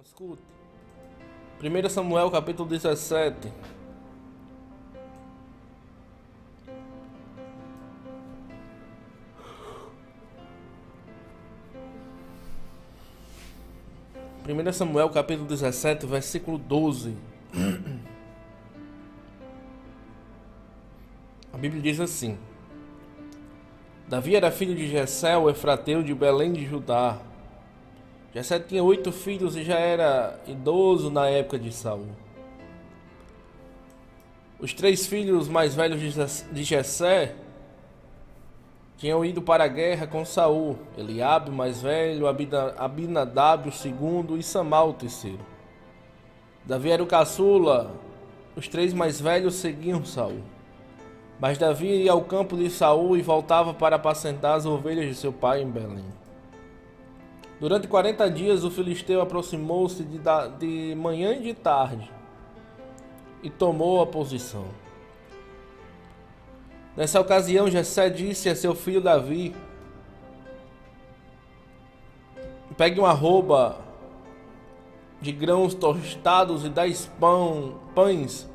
Escute. 1 Samuel capítulo 17. Primeiro Samuel capítulo 17, versículo 12. A Bíblia diz assim: Davi era filho de Jessé, o efrateu de Belém de Judá. Jessé tinha 8 filhos e já era idoso na época de Saul. Os 3 filhos mais velhos de Jessé tinham ido para a guerra com Saul: Eliabe, o mais velho, Abinadab, o segundo, e Samar, o terceiro. Davi era o caçula. Os 3 mais velhos seguiam Saul. Mas Davi ia ao campo de Saul e voltava para apacentar as ovelhas de seu pai em Belém. Durante 40 dias o filisteu aproximou-se de manhã e de tarde e tomou a posição. Nessa ocasião, Jessé disse a seu filho Davi: Pegue uma arroba de grãos tostados e 10 pães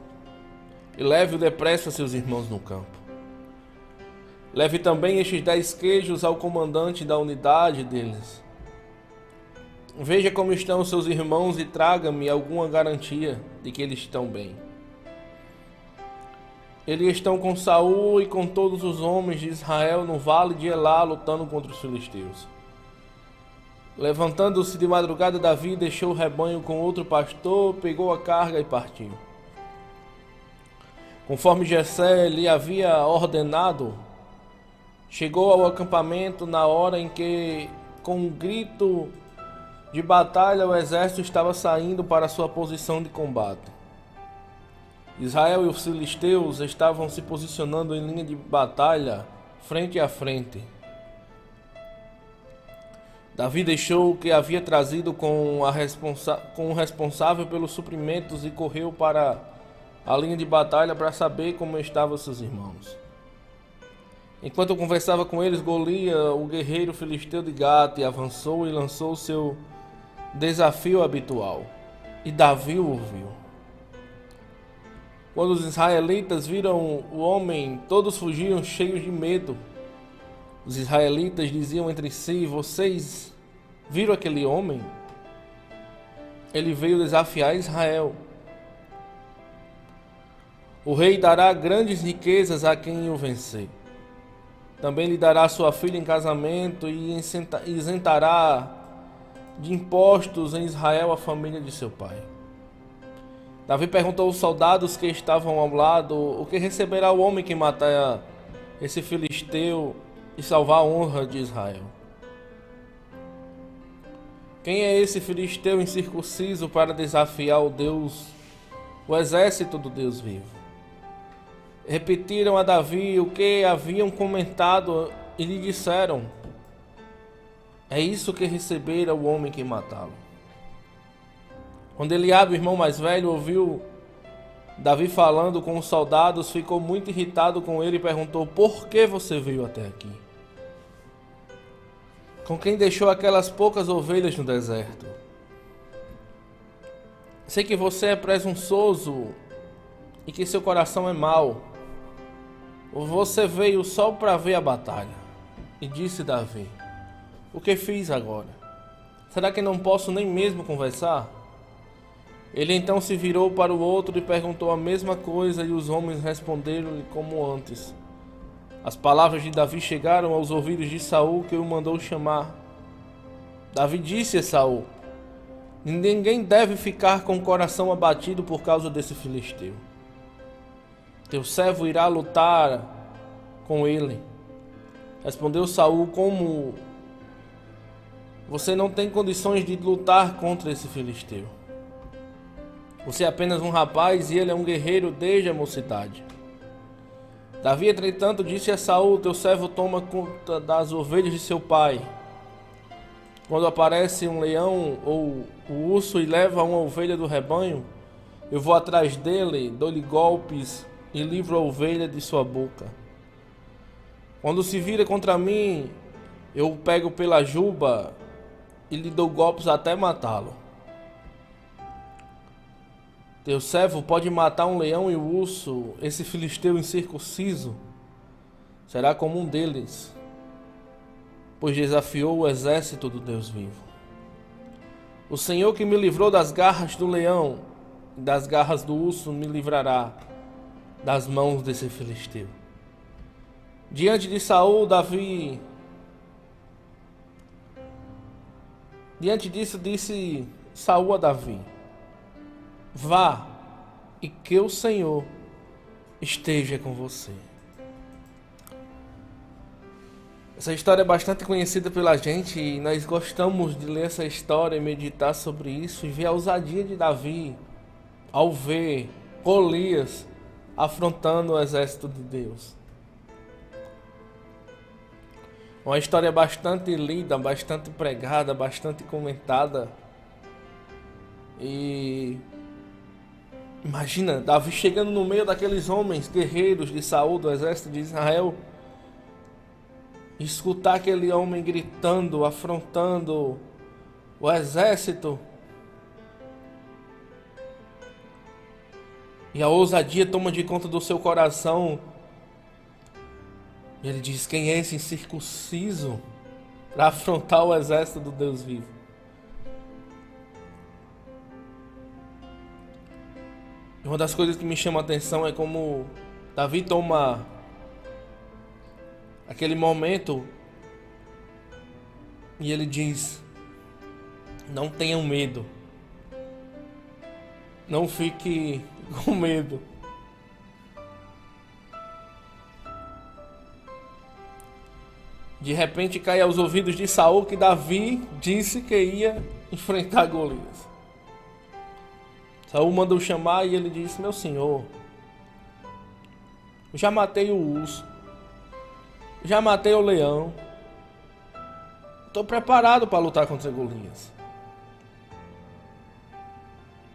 e leve-o depressa a seus irmãos no campo. Leve também estes 10 queijos ao comandante da unidade deles. Veja como estão seus irmãos e traga-me alguma garantia de que eles estão bem. Eles estão com Saul e com todos os homens de Israel no vale de Elá, lutando contra os filisteus. Levantando-se de madrugada, Davi deixou o rebanho com outro pastor, pegou a carga e partiu. Conforme Jessé lhe havia ordenado, chegou ao acampamento na hora em que, com um grito de batalha, o exército estava saindo para sua posição de combate. Israel e os filisteus estavam se posicionando em linha de batalha, frente a frente. Davi deixou o que havia trazido com o responsável pelos suprimentos e correu para a linha de batalha para saber como estavam seus irmãos. Enquanto conversava com eles, Golias, o guerreiro filisteu de Gate, avançou e lançou seu desafio habitual, e Davi o ouviu. Quando os israelitas viram o homem, todos fugiam cheios de medo. Os israelitas diziam entre si: Vocês viram aquele homem? Ele veio desafiar Israel. O rei dará grandes riquezas a quem o vencer. Também lhe dará sua filha em casamento e isentará de impostos em Israel a família de seu pai. Davi perguntou aos soldados que estavam ao lado: O que receberá o homem que matar esse filisteu e salvar a honra de Israel? Quem é esse filisteu incircunciso para desafiar o exército do Deus vivo? Repetiram a Davi o que haviam comentado e lhe disseram: É isso que recebera o homem que matá-lo. Quando Eliabe, o irmão mais velho, ouviu Davi falando com os soldados, ficou muito irritado com ele e perguntou: Por que você veio até aqui? Com quem deixou aquelas poucas ovelhas no deserto? Sei que você é presunçoso e que seu coração é mau. Você veio só para ver a batalha. E disse Davi: O que fiz agora? Será que não posso nem mesmo conversar? Ele então se virou para o outro e perguntou a mesma coisa, e os homens responderam-lhe como antes. As palavras de Davi chegaram aos ouvidos de Saul, que o mandou chamar. Davi disse a Saul: Ninguém deve ficar com o coração abatido por causa desse filisteu. Teu servo irá lutar com ele. Respondeu Saul: Como você não tem condições de lutar contra esse filisteu? Você é apenas um rapaz e ele é um guerreiro desde a mocidade. Davi, entretanto, disse a Saul: Teu servo toma conta das ovelhas de seu pai. Quando aparece um leão ou o urso e leva uma ovelha do rebanho, eu vou atrás dele, dou-lhe golpes e livro a ovelha de sua boca. Quando se vira contra mim, eu o pego pela juba e lhe dou golpes até matá-lo. Teu servo pode matar um leão e o urso, esse filisteu incircunciso será como um deles, pois desafiou o exército do Deus vivo. O Senhor que me livrou das garras do leão e das garras do urso me livrará das mãos desse filisteu. Diante de Saul, Diante disso disse Saul a Davi: vá, e que o Senhor esteja com você. Essa história é bastante conhecida pela gente e nós gostamos de ler essa história e meditar sobre isso e ver a ousadia de Davi ao ver Golias afrontando o exército de Deus. Uma história bastante lida, bastante pregada, bastante comentada. E imagina Davi chegando no meio daqueles homens guerreiros de Saul, do exército de Israel, e escutar aquele homem gritando, afrontando o exército. E a ousadia toma de conta do seu coração. E ele diz: quem é esse incircunciso para afrontar o exército do Deus vivo? E uma das coisas que me chama a atenção é como Davi toma aquele momento e ele diz: não tenham medo, não fique com medo. De repente cai aos ouvidos de Saul que Davi disse que ia enfrentar Golias. Saul mandou chamar e ele disse: meu senhor, eu já matei o urso, já matei o leão, estou preparado para lutar contra Golias.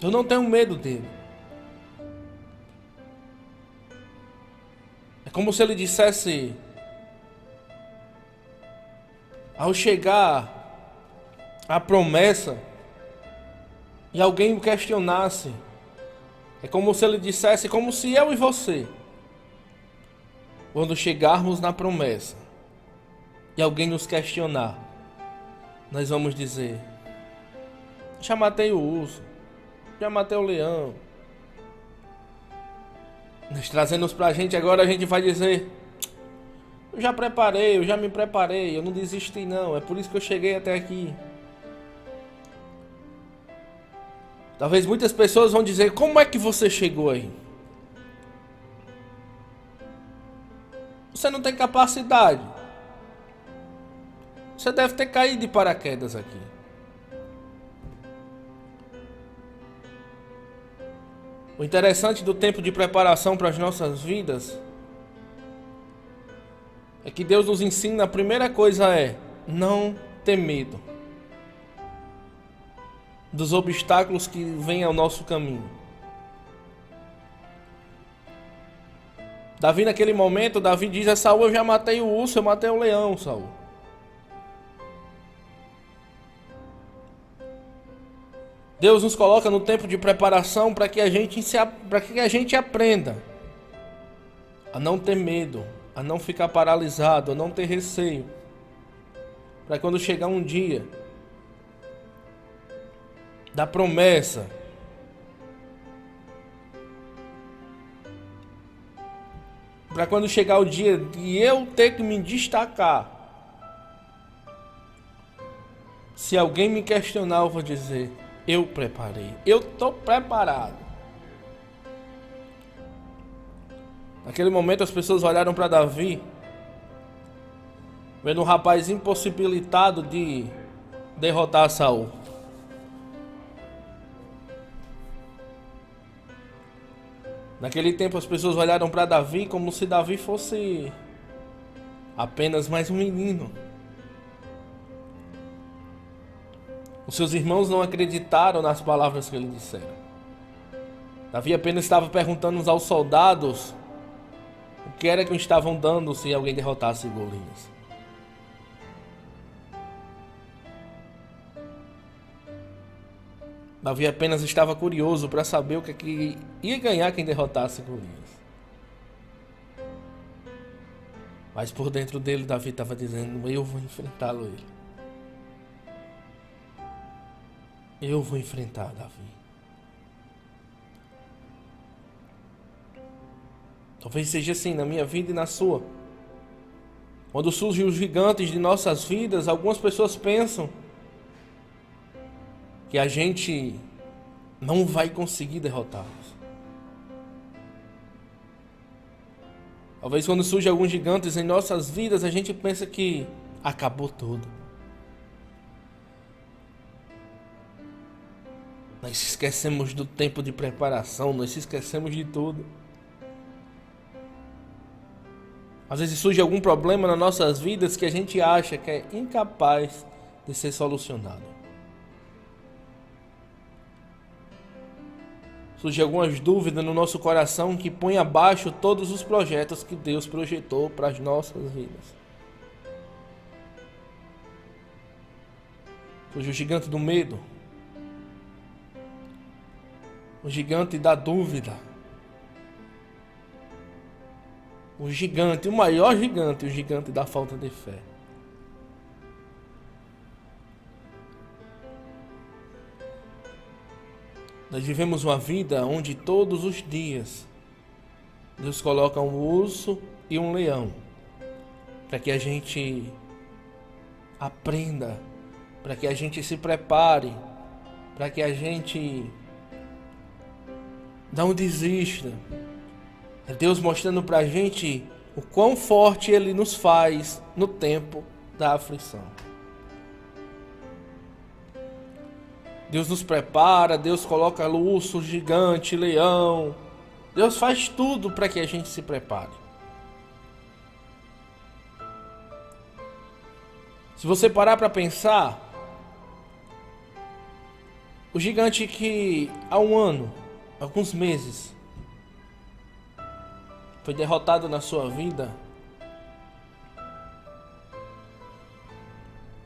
Eu não tenho medo dele. É como se ele dissesse, ao chegar a promessa e alguém o questionasse, é como se ele dissesse, como se eu e você, quando chegarmos na promessa e alguém nos questionar, nós vamos dizer: já matei o urso, já matei o leão. Nós trazemos pra gente, agora a gente vai dizer: eu já preparei, eu já me preparei, eu não desisti não, é por isso que eu cheguei até aqui. Talvez muitas pessoas vão dizer: como é que você chegou aí? Você não tem capacidade. Você deve ter caído de paraquedas aqui. O interessante do tempo de preparação para as nossas vidas é que Deus nos ensina, a primeira coisa é não ter medo dos obstáculos que vêm ao nosso caminho. Davi, naquele momento, Davi diz a Saul: eu já matei o urso, eu matei o leão, Saul. Deus nos coloca no tempo de preparação para que a gente aprenda a não ter medo, a não ficar paralisado, a não ter receio, para quando chegar um dia da promessa, para quando chegar o dia de eu ter que me destacar, se alguém me questionar, eu vou dizer: eu preparei, eu estou preparado. Naquele momento as pessoas olharam para Davi, vendo um rapaz impossibilitado de derrotar Saul. Naquele tempo as pessoas olharam para Davi como se Davi fosse apenas mais um menino. Os seus irmãos não acreditaram nas palavras que ele dissera. Davi apenas estava perguntando aos soldados o que era que estavam dando se alguém derrotasse Golias. Davi apenas estava curioso para saber o que ia ganhar quem derrotasse Golias. Mas por dentro dele, Davi estava dizendo: eu vou enfrentá-lo. Eu vou enfrentar Davi. Talvez seja assim na minha vida e na sua. Quando surgem os gigantes de nossas vidas, algumas pessoas pensam que a gente não vai conseguir derrotá-los. Talvez quando surgem alguns gigantes em nossas vidas, a gente pensa que acabou tudo. Nós esquecemos do tempo de preparação, nós esquecemos de tudo. Às vezes surge algum problema nas nossas vidas que a gente acha que é incapaz de ser solucionado. Surgem algumas dúvidas no nosso coração que põem abaixo todos os projetos que Deus projetou para as nossas vidas. Surge o gigante do medo, o gigante da dúvida, o gigante, o maior gigante, o gigante da falta de fé. Nós vivemos uma vida onde todos os dias Deus coloca um urso e um leão para que a gente aprenda, para que a gente se prepare, para que a gente não desista. É Deus mostrando para a gente o quão forte Ele nos faz no tempo da aflição. Deus nos prepara, Deus coloca urso, gigante, leão. Deus faz tudo para que a gente se prepare. Se você parar para pensar, o gigante que há um ano, alguns meses, foi derrotado na sua vida,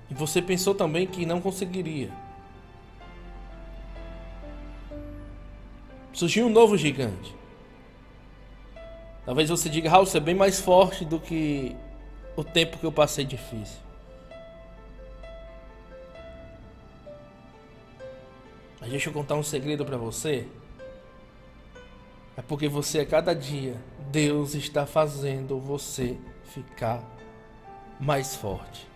e você pensou também que não conseguiria. Surgiu um novo gigante. Talvez você diga: Raul, você é bem mais forte do que o tempo que eu passei difícil. Mas deixa eu contar um segredo para você. É porque você, a cada dia, Deus está fazendo você ficar mais forte.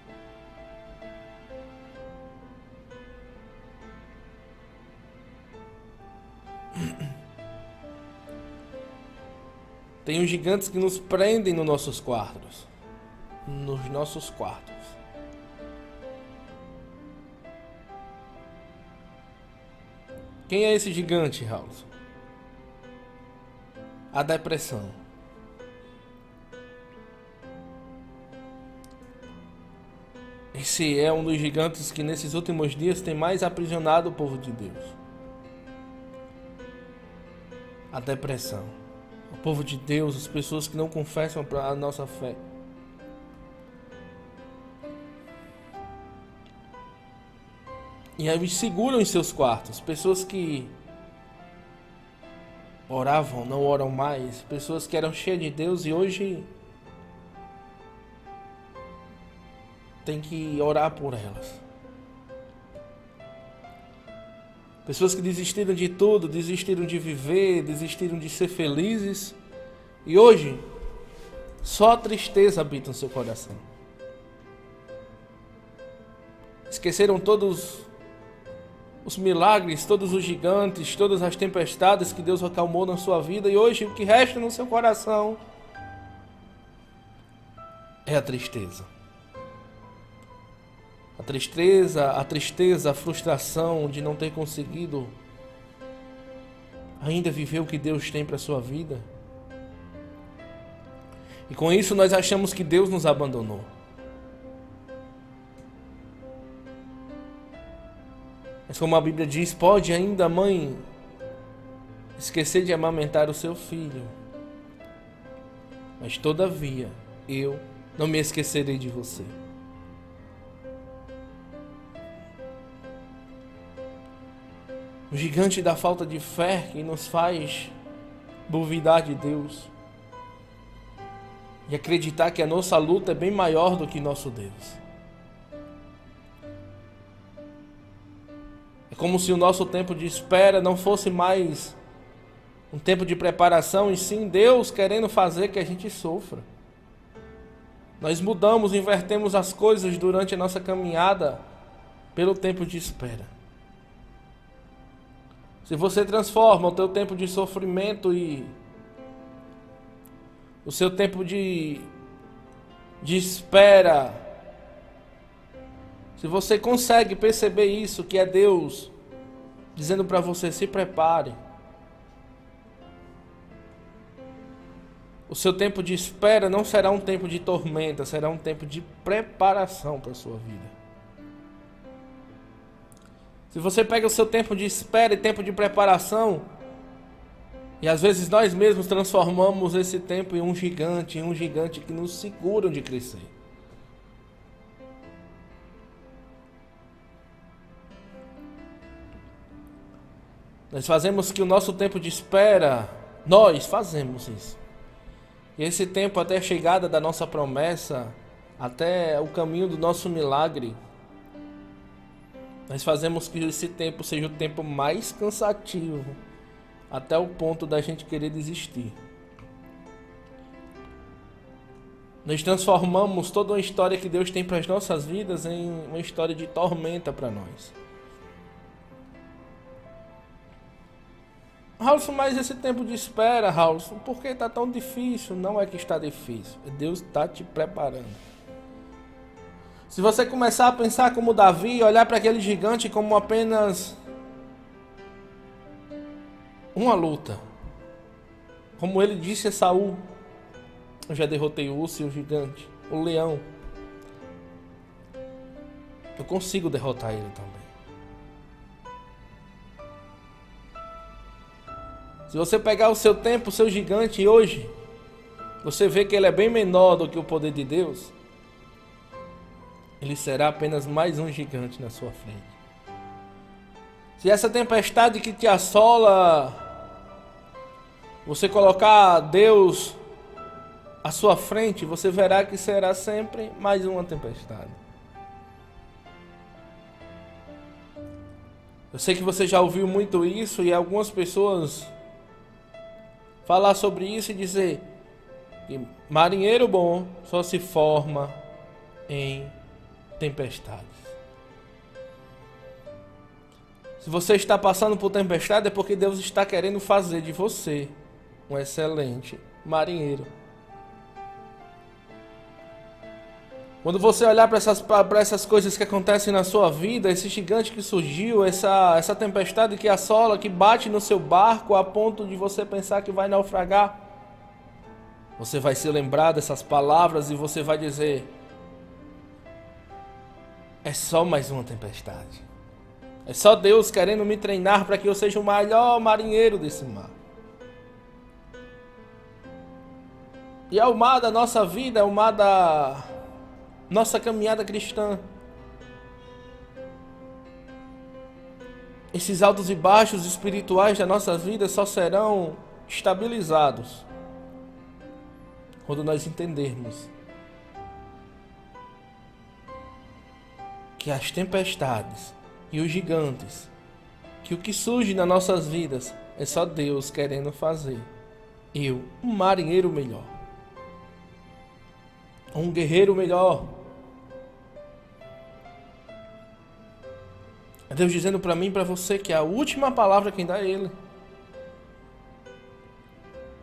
Tem os gigantes que nos prendem nos nossos quartos. Nos nossos quartos. Quem é esse gigante, Raul? A depressão. Esse é um dos gigantes que nesses últimos dias tem mais aprisionado o povo de Deus. A depressão. O povo de Deus, as pessoas que não confessam para a nossa fé. E aí seguram em seus quartos. Pessoas que oravam, não oram mais. Pessoas que eram cheias de Deus e hoje tem que orar por elas. Pessoas que desistiram de tudo, desistiram de viver, desistiram de ser felizes. E hoje, só a tristeza habita no seu coração. Esqueceram todos os milagres, todos os gigantes, todas as tempestades que Deus acalmou na sua vida. E hoje, o que resta no seu coração é a tristeza. A tristeza, a frustração de não ter conseguido ainda viver o que Deus tem para a sua vida. E com isso nós achamos que Deus nos abandonou. Mas como a Bíblia diz, pode ainda a mãe esquecer de amamentar o seu filho, mas todavia eu não me esquecerei de você. O gigante da falta de fé que nos faz duvidar de Deus e acreditar que a nossa luta é bem maior do que nosso Deus. É como se o nosso tempo de espera não fosse mais um tempo de preparação, e sim Deus querendo fazer que a gente sofra. Nós mudamos, invertemos as coisas durante a nossa caminhada pelo tempo de espera. Se você transforma o teu tempo de sofrimento e o seu tempo de espera, se você consegue perceber isso, que é Deus dizendo para você: se prepare. O seu tempo de espera não será um tempo de tormenta, será um tempo de preparação para a sua vida. Se você pega o seu tempo de espera e tempo de preparação, e às vezes nós mesmos transformamos esse tempo em um gigante que nos segura de crescer. Nós fazemos que o nosso tempo de espera, nós fazemos isso. E esse tempo até a chegada da nossa promessa, até o caminho do nosso milagre, nós fazemos que esse tempo seja o tempo mais cansativo, até o ponto da gente querer desistir. Nós transformamos toda uma história que Deus tem para as nossas vidas em uma história de tormenta para nós. Raulson, mas esse tempo de espera, Raulson, por que está tão difícil? Não é que está difícil, Deus está te preparando. Se você começar a pensar como Davi, olhar para aquele gigante como apenas uma luta, como ele disse a Saul: eu já derrotei o urso e o gigante, o leão, eu consigo derrotar ele também. Se você pegar o seu tempo, o seu gigante hoje, você vê que ele é bem menor do que o poder de Deus, ele será apenas mais um gigante na sua frente. Se essa tempestade que te assola, você colocar Deus à sua frente, você verá que será sempre mais uma tempestade. Eu sei que você já ouviu muito isso, e algumas pessoas falar sobre isso e dizer que marinheiro bom só se forma em tempestades. Se você está passando por tempestade, é porque Deus está querendo fazer de você um excelente marinheiro. Quando você olhar para essas coisas que acontecem na sua vida, esse gigante que surgiu, essa tempestade que assola, que bate no seu barco a ponto de você pensar que vai naufragar, você vai se lembrar dessas palavras e você vai dizer: é só mais uma tempestade. É só Deus querendo me treinar para que eu seja o melhor marinheiro desse mar. E é o mar da nossa vida, é o mar da nossa caminhada cristã. Esses altos e baixos espirituais da nossa vida só serão estabilizados quando nós entendermos que as tempestades e os gigantes, que o que surge nas nossas vidas é só Deus querendo fazer eu um marinheiro melhor, um guerreiro melhor. É Deus dizendo para mim e para você que a última palavra quem dá é Ele.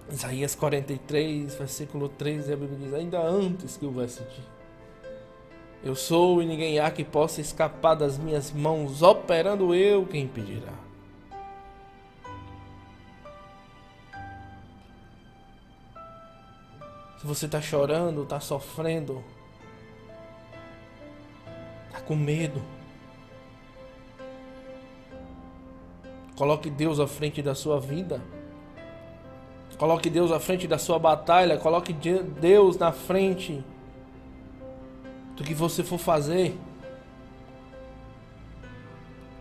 Isaías 43, versículo 13, a Bíblia diz: ainda antes que houvesse dia, eu sou e ninguém há que possa escapar das minhas mãos, operando eu, quem impedirá. Se você está chorando, está sofrendo, está com medo, coloque Deus à frente da sua vida. Coloque Deus à frente da sua batalha. Coloque Deus na frente do que você for fazer.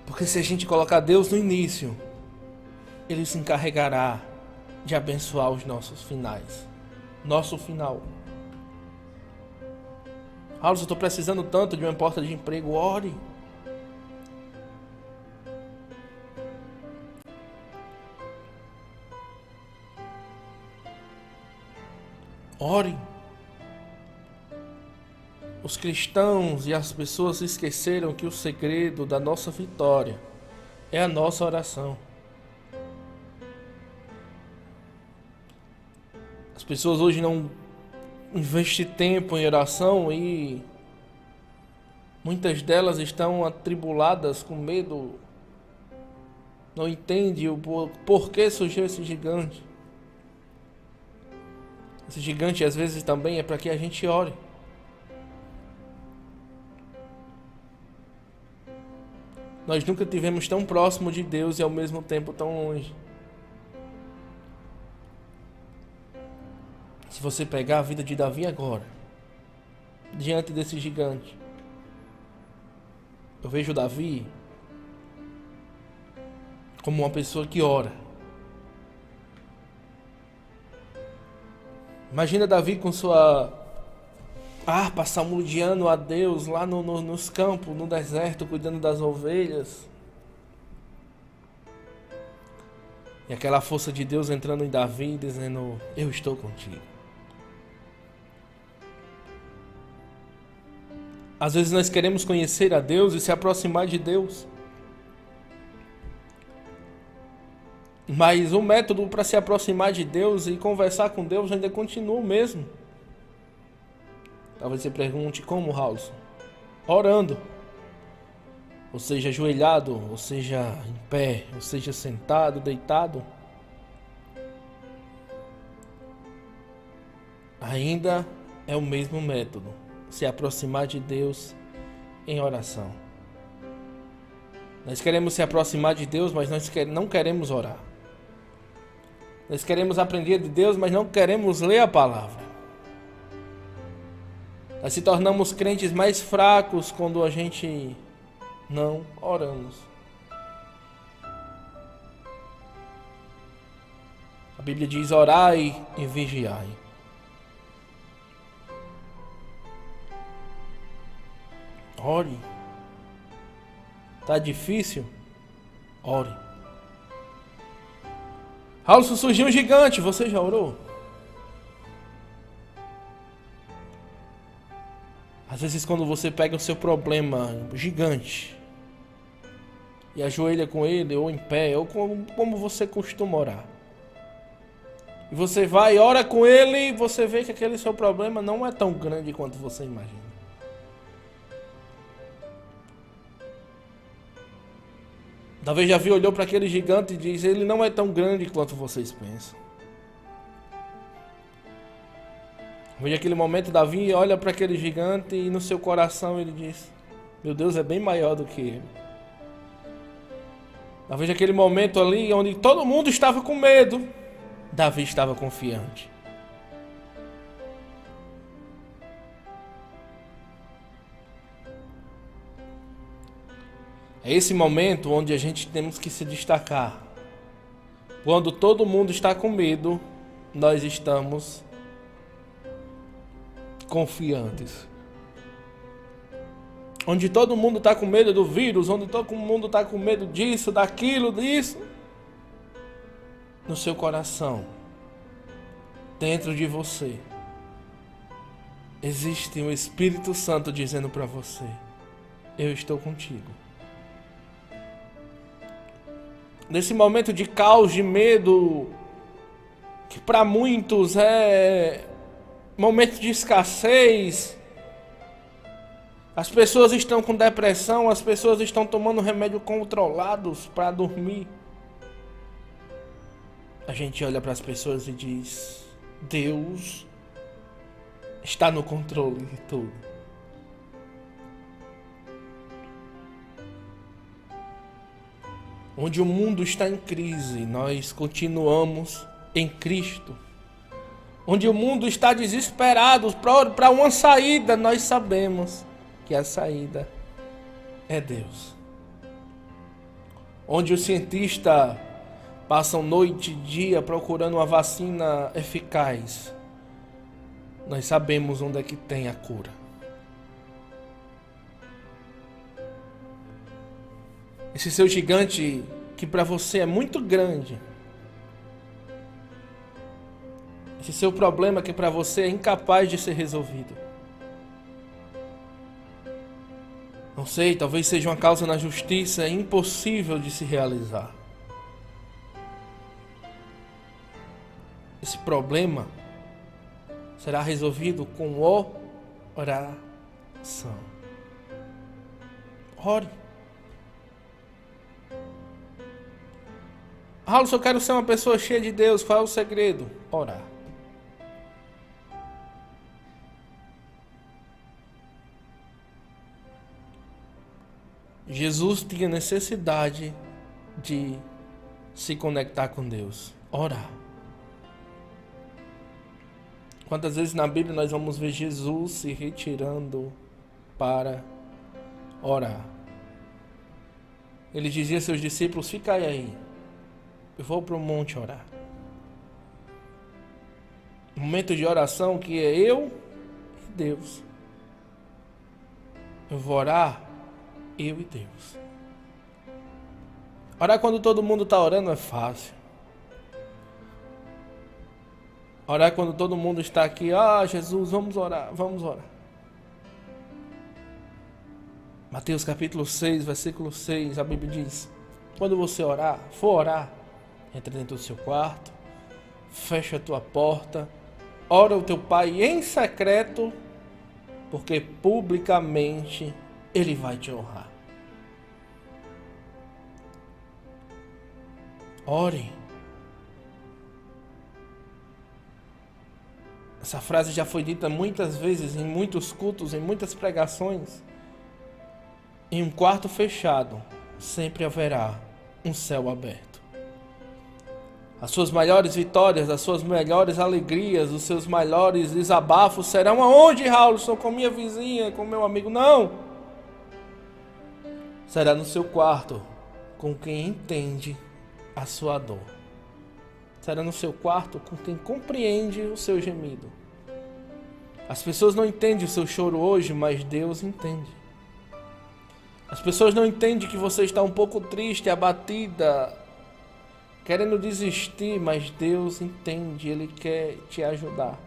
Porque se a gente colocar Deus no início, Ele se encarregará de abençoar os nossos finais. Nosso final. Raul, eu estou precisando tanto de uma porta de emprego. Ore. Ore. Os cristãos e as pessoas esqueceram que o segredo da nossa vitória é a nossa oração. As pessoas hoje não investem tempo em oração e muitas delas estão atribuladas com medo. Não entendem o porquê surgiu esse gigante. Esse gigante às vezes também é para que a gente ore. Nós nunca tivemos tão próximo de Deus e ao mesmo tempo tão longe. Se você pegar a vida de Davi agora, diante desse gigante, eu vejo Davi como uma pessoa que ora. Imagina Davi com sua harpa salmodiando a Deus lá nos campos, no deserto, cuidando das ovelhas. E aquela força de Deus entrando em Davi, dizendo: eu estou contigo. Às vezes nós queremos conhecer a Deus e se aproximar de Deus. Mas o método para se aproximar de Deus e conversar com Deus ainda continua o mesmo. Talvez você pergunte: como, Raul? Orando. Ou seja, ajoelhado, ou seja, em pé, ou seja, sentado, deitado. Ainda é o mesmo método. Se aproximar de Deus em oração. Nós queremos se aproximar de Deus, mas nós não queremos orar. Nós queremos aprender de Deus, mas não queremos ler a palavra. Nós se tornamos crentes mais fracos quando a gente não oramos. A Bíblia diz: orai e vigiai. Ore. Tá difícil? Ore. Raul, surgiu um gigante, você já orou? Às vezes quando você pega o seu problema gigante e ajoelha com ele, ou em pé, ou como você costuma orar, e você vai e ora com ele, e você vê que aquele seu problema não é tão grande quanto você imagina. Talvez Davi olhou para aquele gigante e disse: ele não é tão grande quanto vocês pensam. Veja aquele momento, Davi olha para aquele gigante e no seu coração ele diz: meu Deus é bem maior do que ele. Veja aquele momento ali onde todo mundo estava com medo, Davi estava confiante. É esse momento onde a gente temos que se destacar. Quando todo mundo está com medo, nós estamos confiantes. Onde todo mundo está com medo do vírus, onde todo mundo está com medo disso, daquilo, disso, no seu coração, dentro de você, existe um Espírito Santo dizendo para você: eu estou contigo. Nesse momento de caos, de medo, que para muitos é momento de escassez, as pessoas estão com depressão, as pessoas estão tomando remédio controlados para dormir. A gente olha para as pessoas e diz: Deus está no controle de tudo. Onde o mundo está em crise, nós continuamos em Cristo. Onde o mundo está desesperado para uma saída, nós sabemos que a saída é Deus. onde os cientistas passam noite e dia procurando uma vacina eficaz, nós sabemos onde é que tem a cura. Esse seu gigante que para você é muito grande, esse seu problema que para você é incapaz de ser resolvido. Não sei, talvez seja uma causa na justiça impossível de se realizar. Esse problema será resolvido com oração. Ore. Raul, se eu quero ser uma pessoa cheia de Deus, qual é o segredo? Orar. Jesus tinha necessidade de se conectar com Deus. Orar. Quantas vezes na Bíblia nós vamos ver Jesus se retirando para orar? Ele dizia a seus discípulos: ficai aí, eu vou para o monte orar. Um momento de oração que é eu e Deus. Eu vou orar, eu e Deus. Orar quando todo mundo está orando é fácil. Orar quando todo mundo está aqui: Jesus, vamos orar, vamos orar. Mateus capítulo 6, versículo 6, a Bíblia diz: quando você for orar, entra dentro do seu quarto, fecha a tua porta, ora o teu pai em secreto, porque publicamente ele vai te honrar. Ore. Essa frase já foi dita muitas vezes, em muitos cultos, em muitas pregações. Em um quarto fechado, sempre haverá um céu aberto. As suas maiores vitórias, as suas melhores alegrias, os seus maiores desabafos serão aonde, Raul? Sou com minha vizinha, com meu amigo? Não! Será no seu quarto, com quem entende a sua dor. Será no seu quarto com quem compreende o seu gemido. As pessoas não entendem o seu choro hoje, mas Deus entende. As pessoas não entendem que você está um pouco triste, abatida, querendo desistir, mas Deus entende, Ele quer te ajudar.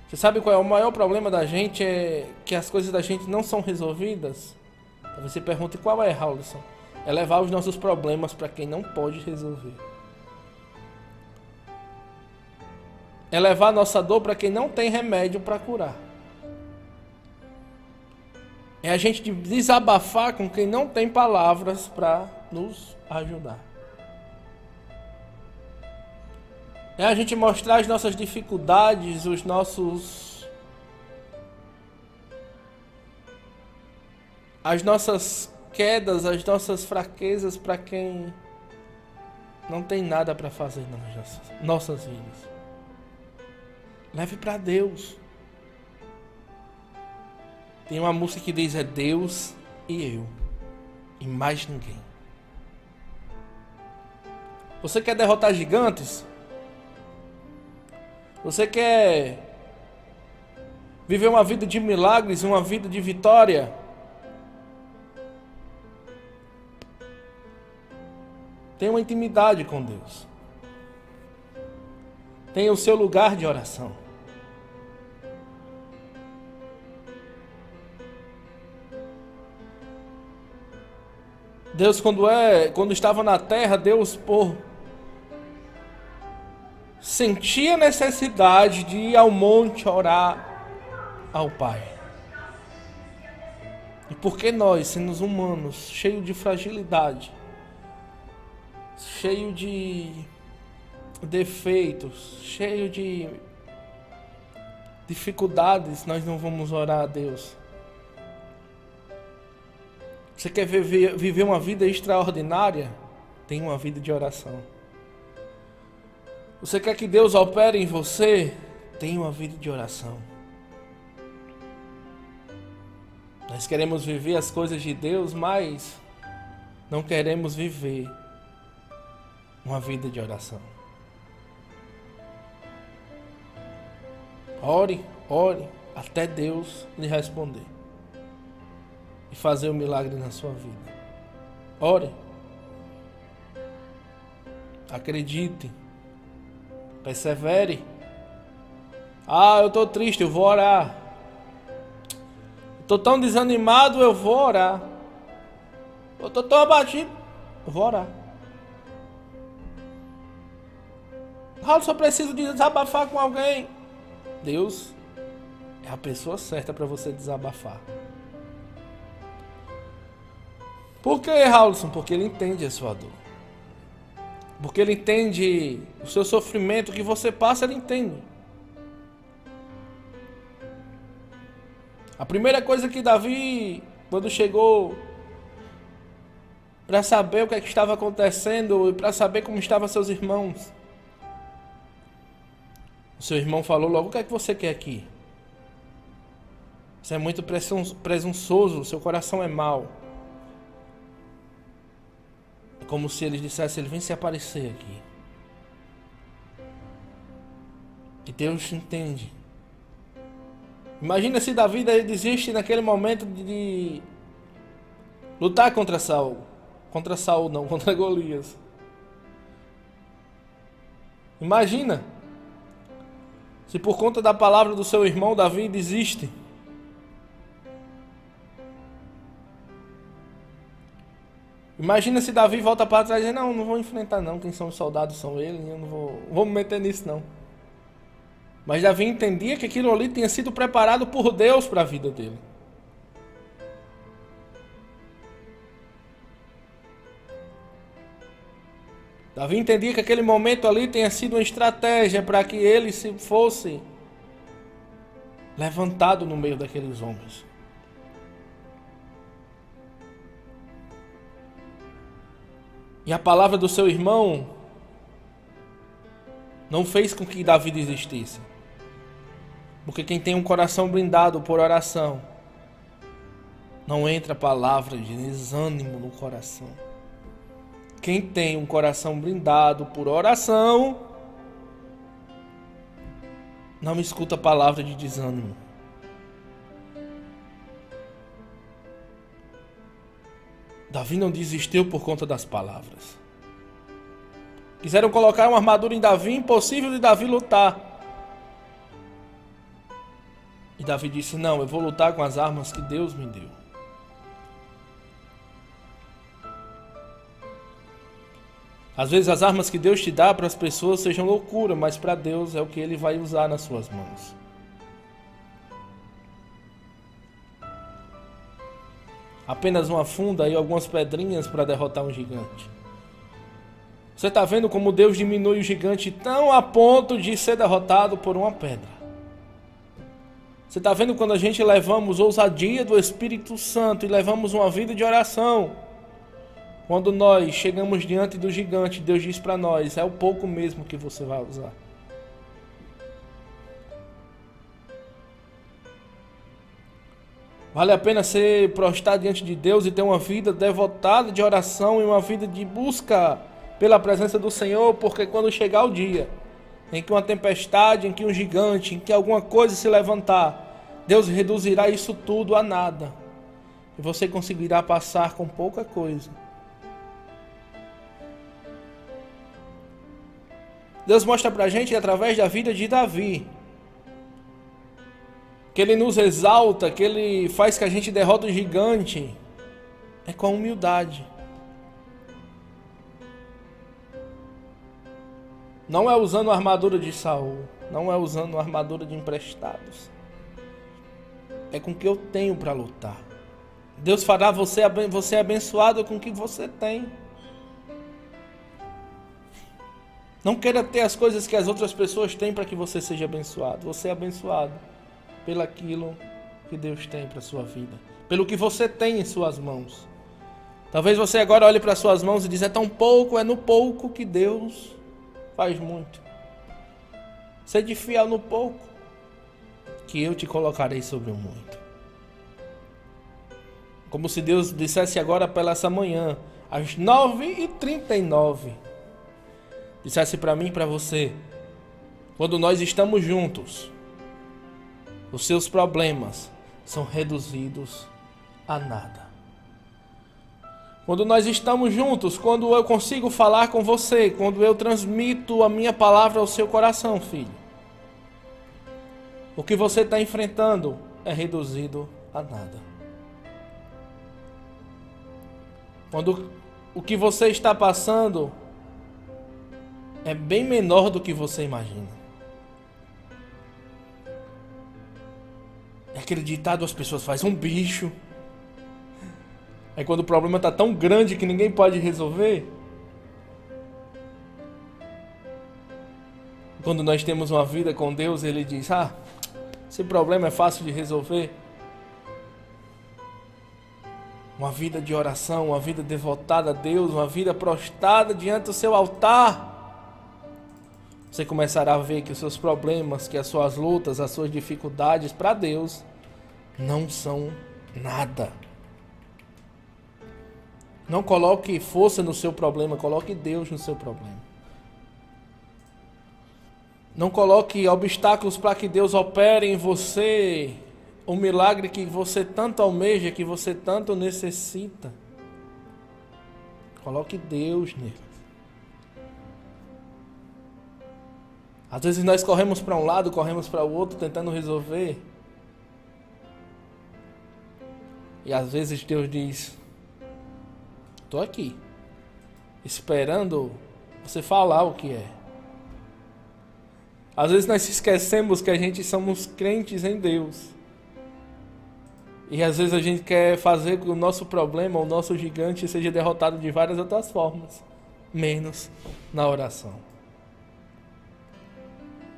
Você sabe qual é o maior problema da gente? É que as coisas da gente não são resolvidas. Então você pergunta: qual é, Raulson? É levar os nossos problemas para quem não pode resolver. É levar a nossa dor para quem não tem remédio para curar. É a gente desabafar com quem não tem palavras para nos ajudar. É a gente mostrar as nossas dificuldades, as nossas quedas, as nossas fraquezas para quem não tem nada para fazer nas nossas vidas. Leve para Deus. Tem uma música que diz: é Deus e eu, e mais ninguém. Você quer derrotar gigantes? Você quer viver uma vida de milagres, uma vida de vitória? Tenha uma intimidade com Deus. Tenha o seu lugar de oração. Deus, quando estava na terra, Deus sentia necessidade de ir ao monte orar ao Pai. E por que nós, sendo humanos, cheios de fragilidade, cheio de defeitos, cheio de dificuldades, nós não vamos orar a Deus? Você quer viver uma vida extraordinária? Tenha uma vida de oração. Você quer que Deus opere em você? Tenha uma vida de oração. Nós queremos viver as coisas de Deus, mas não queremos viver uma vida de oração. Ore, ore, até Deus lhe responder e fazer o milagre na sua vida. Ore. Acredite. Persevere. Eu estou triste, eu vou orar. Estou tão desanimado, eu vou orar. Eu estou tão abatido, eu vou orar. Raul, só preciso desabafar com alguém. Deus é a pessoa certa para você desabafar. Por que, Raulson? Porque Ele entende a sua dor. Porque Ele entende o seu sofrimento, o que você passa, Ele entende. A primeira coisa que Davi, quando chegou para saber o que estava acontecendo e para saber como estavam seus irmãos, o seu irmão falou logo: o que é que você quer aqui? Você é muito presunçoso, seu coração é mau. É como se eles dissessem: ele vem se aparecer aqui. E Deus entende. Imagina se Davi desiste naquele momento de lutar contra Saul. Contra Saul não, contra Golias. Imagina se por conta da palavra do seu irmão Davi desiste. Imagina se Davi volta para trás e diz: não vou enfrentar não, quem são os soldados são eles, eu não vou me meter nisso não. Mas Davi entendia que aquilo ali tinha sido preparado por Deus para a vida dele. Davi entendia que aquele momento ali tinha sido uma estratégia para que ele se fosse levantado no meio daqueles homens. E a palavra do seu irmão não fez com que Davi desistisse. Porque quem tem um coração blindado por oração, não entra palavra de desânimo no coração. Quem tem um coração blindado por oração, não escuta palavra de desânimo. Davi não desistiu por conta das palavras. Quiseram colocar uma armadura em Davi, impossível de Davi lutar. E Davi disse: não, eu vou lutar com as armas que Deus me deu. Às vezes as armas que Deus te dá para as pessoas sejam loucura, mas para Deus é o que Ele vai usar nas suas mãos. Apenas uma funda e algumas pedrinhas para derrotar um gigante. Você está vendo como Deus diminui o gigante tão a ponto de ser derrotado por uma pedra. Você está vendo quando a gente levamos ousadia do Espírito Santo e levamos uma vida de oração. Quando nós chegamos diante do gigante, Deus diz para nós: é o pouco mesmo que você vai usar. Vale a pena ser prostrado diante de Deus e ter uma vida devotada de oração e uma vida de busca pela presença do Senhor, porque quando chegar o dia em que uma tempestade, em que um gigante, em que alguma coisa se levantar, Deus reduzirá isso tudo a nada. E você conseguirá passar com pouca coisa. Deus mostra pra gente através da vida de Davi que Ele nos exalta, que Ele faz que a gente derrota o gigante, é com a humildade. Não é usando a armadura de Saul, não é usando a armadura de emprestados. É com o que eu tenho para lutar. Deus fará você abençoado com o que você tem. Não queira ter as coisas que as outras pessoas têm para que você seja abençoado. Você é abençoado pelaquilo que Deus tem para a sua vida, pelo que você tem em suas mãos. Talvez você agora olhe para suas mãos e diz: é tão pouco, é no pouco que Deus faz muito. Sede fiel no pouco, que eu te colocarei sobre o muito. Como se Deus dissesse agora pela essa manhã: às 9h39, dissesse para mim e para você: quando nós estamos juntos, os seus problemas são reduzidos a nada. Quando nós estamos juntos, quando eu consigo falar com você, quando eu transmito a minha palavra ao seu coração, filho, o que você está enfrentando é reduzido a nada. Quando o que você está passando é bem menor do que você imagina. É aquele ditado, as pessoas fazem um bicho. Aí quando o problema está tão grande que ninguém pode resolver. Quando nós temos uma vida com Deus, Ele diz: esse problema é fácil de resolver. Uma vida de oração, uma vida devotada a Deus, uma vida prostrada diante do seu altar. Você começará a ver que os seus problemas, que as suas lutas, as suas dificuldades para Deus não são nada. Não coloque força no seu problema, coloque Deus no seu problema. Não coloque obstáculos para que Deus opere em você o milagre que você tanto almeja, que você tanto necessita. Coloque Deus nele. Às vezes nós corremos para um lado, corremos para o outro, tentando resolver. E às vezes Deus diz: estou aqui, esperando você falar o que é. Às vezes nós esquecemos que a gente somos crentes em Deus. E às vezes a gente quer fazer com que o nosso problema, o nosso gigante, seja derrotado de várias outras formas, menos na oração.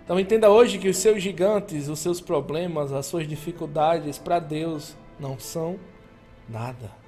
Então entenda hoje que os seus gigantes, os seus problemas, as suas dificuldades para Deus não são nada.